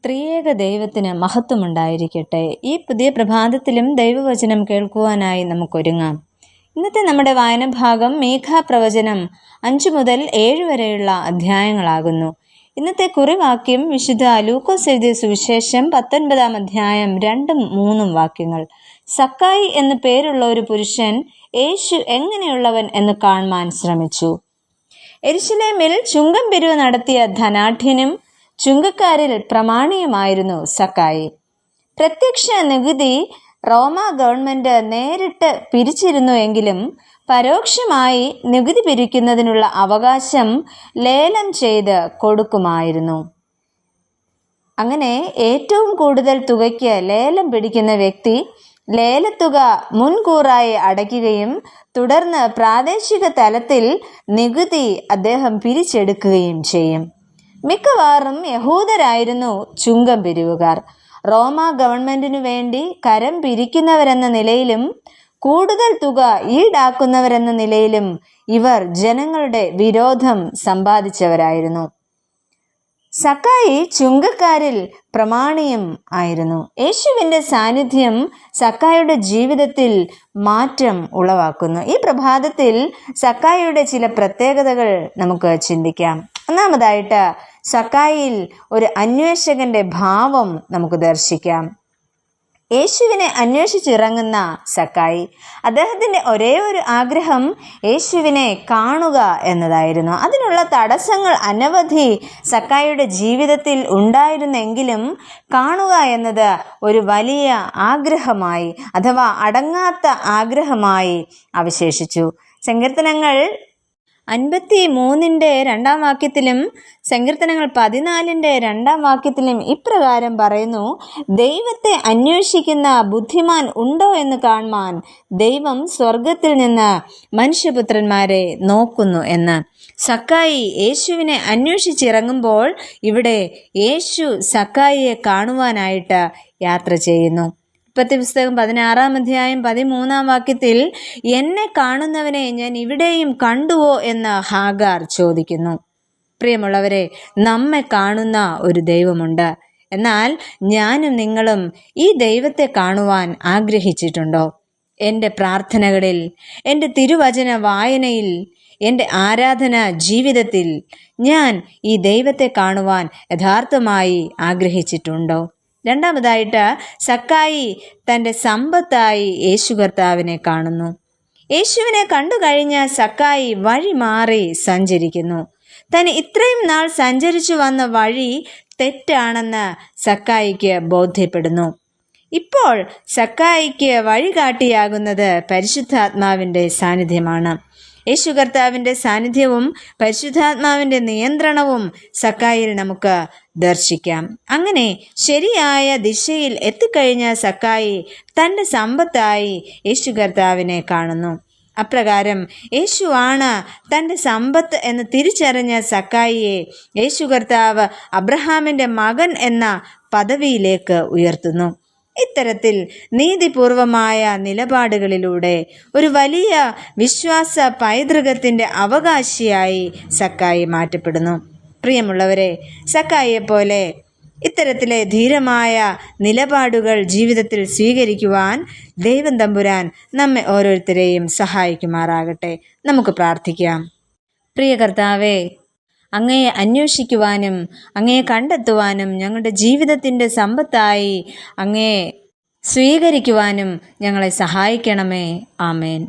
ത്രിയേക ദൈവത്തിന് മഹത്വമുണ്ടായിരിക്കട്ടെ. ഈ പുതിയ പ്രഭാതത്തിലും ദൈവവചനം കേൾക്കുവാനായി നമുക്കൊരുങ്ങാം. ഇന്നത്തെ നമ്മുടെ വായനഭാഗം മീഖാപ്രവചനം 5 മുതൽ 7 വരെയുള്ള അധ്യായങ്ങളാകുന്നു. ഇന്നത്തെ കുറിവാക്യം വിശുദ്ധ ലൂക്കോസ് എഴുതിയ സുവിശേഷം 19-ാം അധ്യായം 2-3 വാക്യങ്ങൾ. സക്കായി എന്നു പേരുള്ള ഒരു പുരുഷൻ യേശു എങ്ങനെയുള്ളവൻ എന്ന് കാണുവാൻ ശ്രമിച്ചു. യെരുശലേമിൽ ചുങ്കം പിരിവ് നടത്തിയ ധനാഢ്യനും ചുങ്കക്കാരിൽ പ്രമാണിയുമായിരുന്നു സക്കായി. പ്രത്യക്ഷ നികുതി റോമ ഗവൺമെന്റ് നേരിട്ട് പിരിച്ചിരുന്നു എങ്കിലും പരോക്ഷമായി നികുതി പിരിക്കുന്നതിനുള്ള അവകാശം ലേലം ചെയ്ത് കൊടുക്കുമായിരുന്നു. അങ്ങനെ ഏറ്റവും കൂടുതൽ തുകയ്ക്ക് ലേലം പിടിക്കുന്ന വ്യക്തി ലേലത്തുക മുൻകൂറായി അടയ്ക്കുകയും തുടർന്ന് പ്രാദേശിക തലത്തിൽ നികുതി അദ്ദേഹം പിരിച്ചെടുക്കുകയും ചെയ്യും. മിക്കവാറും യഹൂദരായിരുന്നു ചുങ്കം പിരിവുകാർ. റോമ ഗവൺമെന്റിനു വേണ്ടി കരം പിരിക്കുന്നവരെന്ന നിലയിലും കൂടുതൽ തുക ഈടാക്കുന്നവരെന്ന നിലയിലും ഇവർ ജനങ്ങളുടെ വിരോധം സമ്പാദിച്ചവരായിരുന്നു. സക്കായി ചുങ്കക്കാരിൽ പ്രമാണിയും ആയിരുന്നു. യേശുവിൻ്റെ സാന്നിധ്യം സക്കായിയുടെ ജീവിതത്തിൽ മാറ്റം ഉളവാക്കുന്നു. ഈ പ്രഭാതത്തിൽ സക്കായിയുടെ ചില പ്രത്യേകതകൾ നമുക്ക് ചിന്തിക്കാം. ഒന്നാമതായിട്ട് സക്കായിൽ ഒരു അന്വേഷകന്റെ ഭാവം നമുക്ക് ദർശിക്കാം. യേശുവിനെ അന്വേഷിച്ചിറങ്ങുന്ന സക്കായി, അദ്ദേഹത്തിൻ്റെ ഒരേ ഒരു ആഗ്രഹം യേശുവിനെ കാണുക എന്നതായിരുന്നു. അതിനുള്ള തടസ്സങ്ങൾ അനവധി സക്കായിയുടെ ജീവിതത്തിൽ ഉണ്ടായിരുന്നെങ്കിലും കാണുക എന്നത് ഒരു വലിയ ആഗ്രഹമായി അഥവാ അടങ്ങാത്ത ആഗ്രഹമായി അവശേഷിച്ചു. സങ്കീർത്തനങ്ങൾ 53-ന്റെ 2-ാം വാക്യത്തിലും സങ്കീർത്തനങ്ങൾ 14-ന്റെ 2-ാം വാക്യത്തിലും ഇപ്രകാരം പറയുന്നു: ദൈവത്തെ അന്വേഷിക്കുന്ന ബുദ്ധിമാൻ ഉണ്ടോ എന്ന് കാണുവാൻ ദൈവം സ്വർഗത്തിൽ നിന്ന് മനുഷ്യപുത്രന്മാരെ നോക്കുന്നു എന്ന്. സക്കായി യേശുവിനെ അന്വേഷിച്ചിറങ്ങുമ്പോൾ ഇവിടെ യേശു സക്കായിയെ കാണുവാനായിട്ട് യാത്ര ചെയ്യുന്നു. ഉൽപ്പത്തിപ്പുസ്തകം 16-ാം അധ്യായം 13-ാം വാക്യത്തിൽ എന്നെ കാണുന്നവനെ ഞാൻ ഇവിടെയും കണ്ടുവോ എന്ന് ഹാഗാർ ചോദിക്കുന്നു. പ്രിയമുള്ളവരെ, നമ്മെ കാണുന്ന ഒരു ദൈവമുണ്ട്. എന്നാൽ ഞാനും നിങ്ങളും ഈ ദൈവത്തെ കാണുവാൻ ആഗ്രഹിച്ചിട്ടുണ്ടോ? എൻ്റെ പ്രാർത്ഥനകളിൽ, എൻ്റെ തിരുവചന വായനയിൽ, എൻ്റെ ആരാധന ജീവിതത്തിൽ ഞാൻ ഈ ദൈവത്തെ കാണുവാൻ യഥാർത്ഥമായി ആഗ്രഹിച്ചിട്ടുണ്ടോ? രണ്ടാമതായിട്ട് സക്കായി തൻ്റെ സമ്പത്തായി യേശു കർത്താവിനെ കാണുന്നു. യേശുവിനെ കണ്ടു കഴിഞ്ഞ സക്കായി വഴി മാറി സഞ്ചരിക്കുന്നു. താൻ ഇത്രയും നാൾ സഞ്ചരിച്ചു വന്ന വഴി തെറ്റാണെന്ന് സക്കായിക്ക് ബോധ്യപ്പെടുന്നു. ഇപ്പോൾ സക്കായിക്ക് വഴികാട്ടിയാകുന്നത് പരിശുദ്ധാത്മാവിൻ്റെ സാന്നിധ്യമാണ്. യേശു കർത്താവിൻ്റെ സാന്നിധ്യവും പരിശുദ്ധാത്മാവിൻ്റെ നിയന്ത്രണവും സക്കായിൽ നമുക്ക് ദർശിക്കാം. അങ്ങനെ ശരിയായ ദിശയിൽ എത്തിക്കഴിഞ്ഞ സക്കായി തൻ്റെ സമ്പത്തായി യേശു കർത്താവിനെ കാണുന്നു. അപ്രകാരം യേശുവാണ് തൻ്റെ സമ്പത്ത് എന്ന് തിരിച്ചറിഞ്ഞ സക്കായിയെ യേശു കർത്താവ് അബ്രഹാമിൻ്റെ മകൻ എന്ന പദവിയിലേക്ക് ഉയർത്തുന്നു. ഇത്തരത്തിൽ നീതിപൂർവമായ നിലപാടുകളിലൂടെ ഒരു വലിയ വിശ്വാസ പൈതൃകത്തിൻ്റെ അവകാശിയായി സക്കായി മാറ്റപ്പെടുന്നു. പ്രിയമുള്ളവരെ, സക്കായിയെപ്പോലെ ഇത്തരത്തിലെ ധീരമായ നിലപാടുകൾ ജീവിതത്തിൽ സ്വീകരിക്കുവാൻ ദൈവം തമ്പുരാൻ നമ്മെ ഓരോരുത്തരെയും സഹായിക്കുമാറാകട്ടെ. നമുക്ക് പ്രാർത്ഥിക്കാം. പ്രിയ കർത്താവേ, അങ്ങയെ അന്വേഷിക്കുവാനും അങ്ങയെ കണ്ടെത്തുവാനും ഞങ്ങളുടെ ജീവിതത്തിൻ്റെ സമ്പത്തായി അങ്ങയെ സ്വീകരിക്കുവാനും ഞങ്ങളെ സഹായിക്കണമേ. ആമേൻ.